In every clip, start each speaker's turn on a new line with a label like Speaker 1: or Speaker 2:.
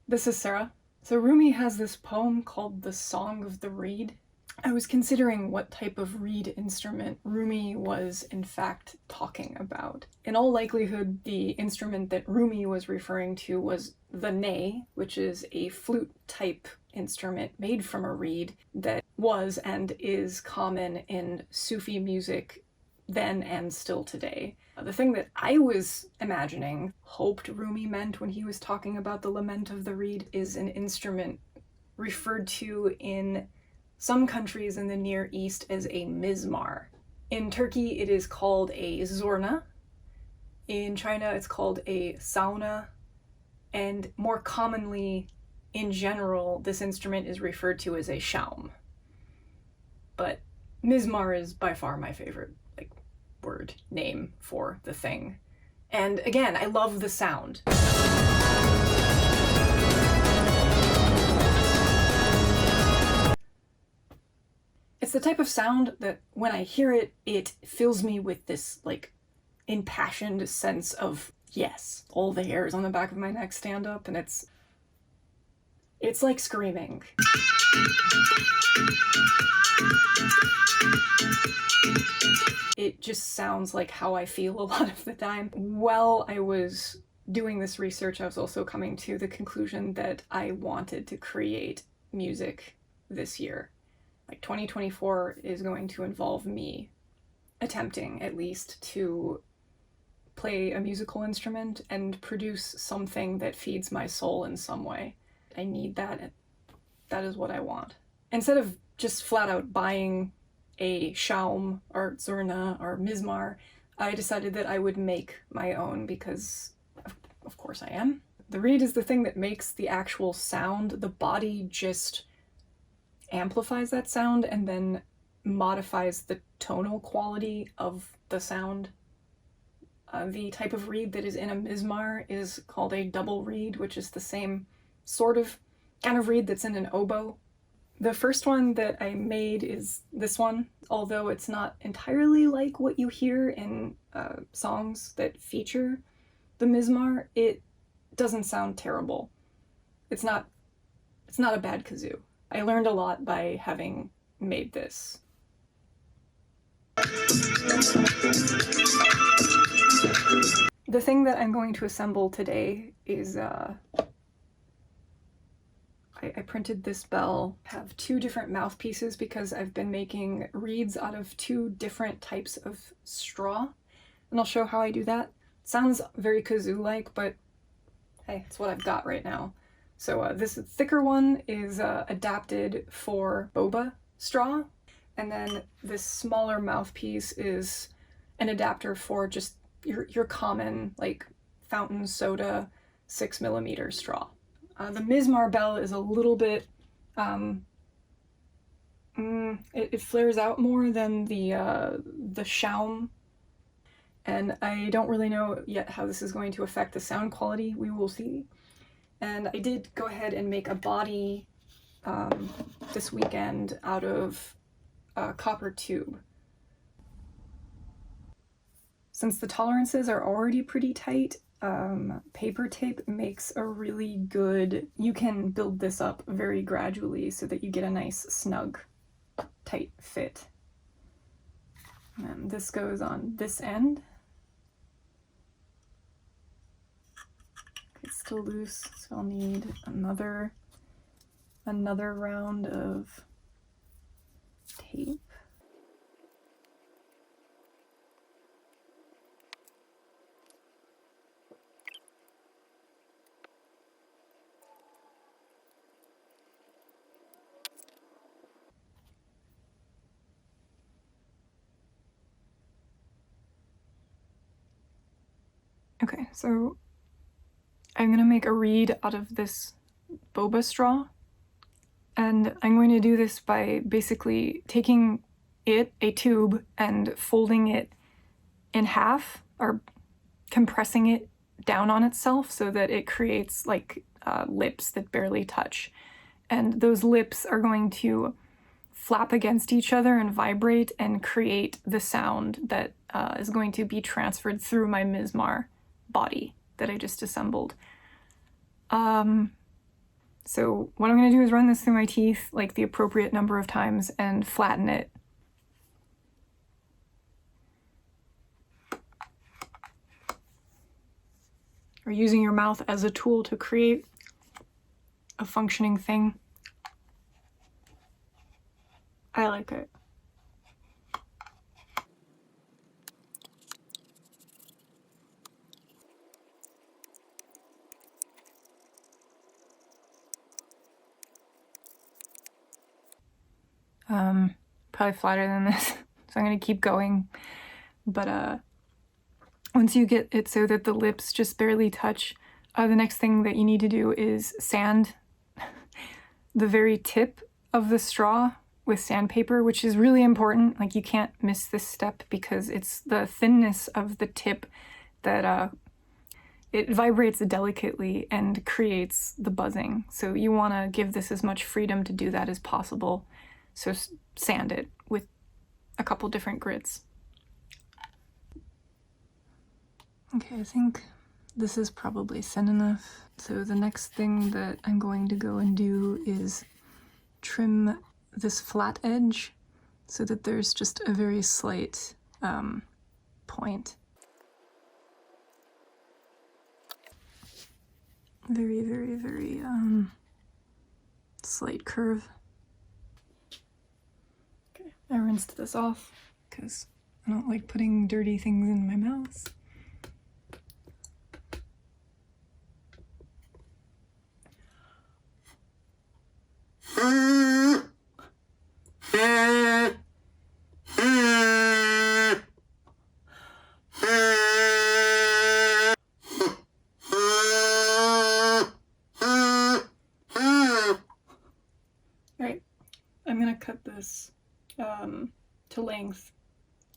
Speaker 1: This is Sarah. So Rumi has this poem called The Song of the Reed. I was considering what type of reed instrument Rumi was in fact talking about. In all likelihood, the instrument that Rumi was referring to was the ney, which is a flute-type instrument made from a reed that was and is common in Sufi music then and still today. The thing that I was imagining, hoped Rumi meant when he was talking about the lament of the reed, is an instrument referred to in some countries in the Near East as a mizmar. In Turkey, it is called a zurna. In China, it's called a sauna. And more commonly, in general, this instrument is referred to as a shaum. But mizmar is by far my favorite word name for the thing. And again, I love the sound. It's the type of sound that when I hear it, it fills me with this impassioned sense of yes. All the hairs on the back of my neck stand up and it's like screaming. It just sounds like how I feel a lot of the time. While I was doing this research, I was also coming to the conclusion that I wanted to create music this year. 2024 is going to involve me attempting, at least, to play a musical instrument and produce something that feeds my soul in some way. I need that. That is what I want. Instead of just flat out buying a shaum or zurna or mizmar, I decided that I would make my own because of course I am. The reed is the thing that makes the actual sound. The body just amplifies that sound and then modifies the tonal quality of the sound. The type of reed that is in a mizmar is called a double reed, which is the same kind of reed that's in an oboe. The first one that I made is this one, although it's not entirely like what you hear in songs that feature the mizmar. It doesn't sound terrible. It's not a bad kazoo. I learned a lot by having made this. The thing that I'm going to assemble today is I printed this bell. I have two different mouthpieces because I've been making reeds out of two different types of straw, and I'll show how I do that. It sounds very kazoo-like, but hey, it's what I've got right now. So this thicker one is adapted for boba straw, and then this smaller mouthpiece is an adapter for just your common fountain soda 6mm straw. The mizmar bell is a little bit, it flares out more than the shaum, and I don't really know yet how this is going to affect the sound quality. We will see. And I did go ahead and make a body this weekend out of copper tube. Since the tolerances are already pretty tight, paper tape makes a really good, you can build this up very gradually so that you get a nice snug, tight fit. And this goes on this end. It's still loose, so I'll need another round of tape. Okay, so I'm gonna make a reed out of this boba straw, and I'm going to do this by basically taking a tube, and folding it in half, or compressing it down on itself so that it creates lips that barely touch. And those lips are going to flap against each other and vibrate and create the sound that is going to be transferred through my mizmar body that I just assembled. So what I'm going to do is run this through my teeth like the appropriate number of times and flatten it. Or using your mouth as a tool to create a functioning thing. I like it. Probably flatter than this, so I'm gonna keep going. But once you get it so that the lips just barely touch, the next thing that you need to do is sand the very tip of the straw with sandpaper, which is really important. Like, you can't miss this step because it's the thinness of the tip that it vibrates delicately and creates the buzzing. So you want to give this as much freedom to do that as possible. So sand it with a couple different grits. Okay, I think this is probably thin enough. So the next thing that I'm going to go and do is trim this flat edge so that there's just a very slight point. Very, very, very slight curve. Okay, I rinsed this off because I don't like putting dirty things in my mouth. Alright, I'm gonna cut this to length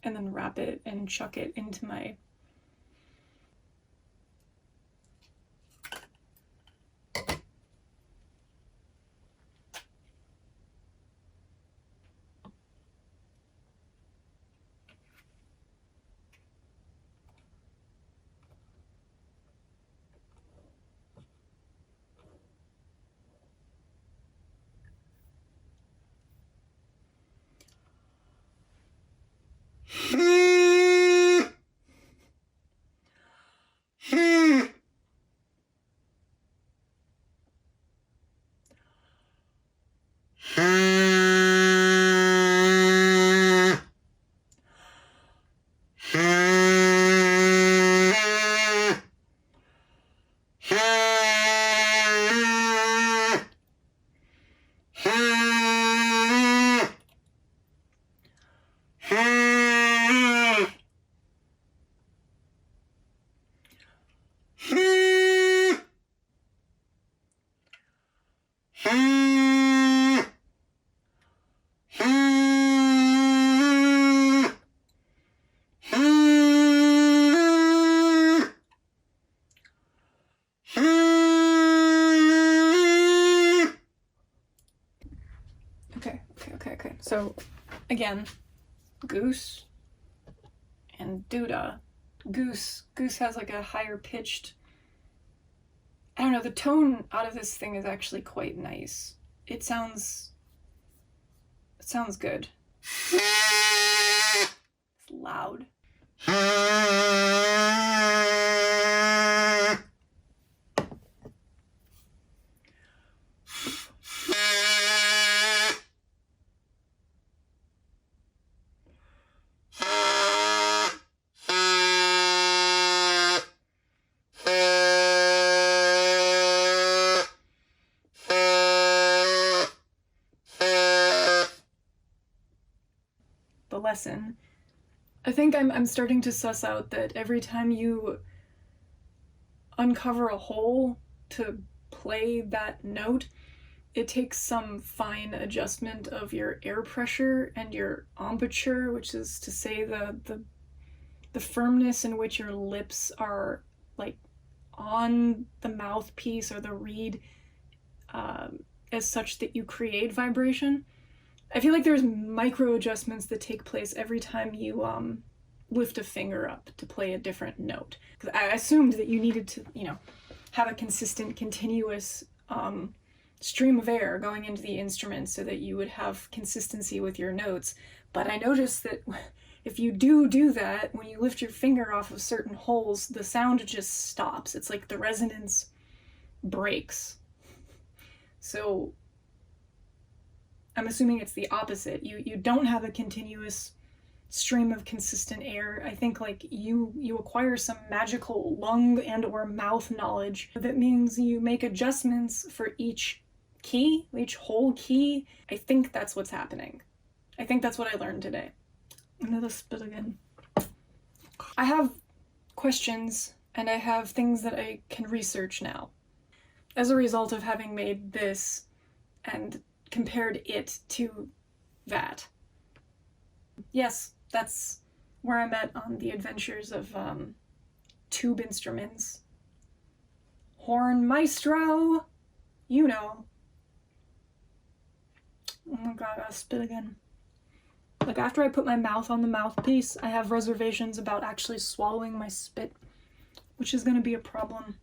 Speaker 1: and then wrap it and chuck it into my Okay. So, again, Goose and Duda. Goose has like a higher pitched, I don't know, the tone out of this thing is actually quite nice. It sounds good. It's loud. The lesson. I think I'm starting to suss out that every time you uncover a hole to play that note, it takes some fine adjustment of your air pressure and your embouchure, which is to say the firmness in which your lips are like on the mouthpiece or the reed, as such that you create vibration. I feel like there's micro adjustments that take place every time you lift a finger up to play a different note. Because I assumed that you needed to, have a consistent, continuous stream of air going into the instrument so that you would have consistency with your notes. But I noticed that if you do that, when you lift your finger off of certain holes, the sound just stops. It's like the resonance breaks. So I'm assuming it's the opposite. You don't have a continuous stream of consistent air. I think like you acquire some magical lung and or mouth knowledge that means you make adjustments for each key, each whole key. I think that's what's happening. I think that's what I learned today. Another spit again. I have questions and I have things that I can research now. As a result of having made this and compared it to that. Yes, that's where I'm at on the adventures of tube instruments. Horn maestro, you know. Oh my god, I gotta spit again. Like, after I put my mouth on the mouthpiece, I have reservations about actually swallowing my spit, which is gonna be a problem.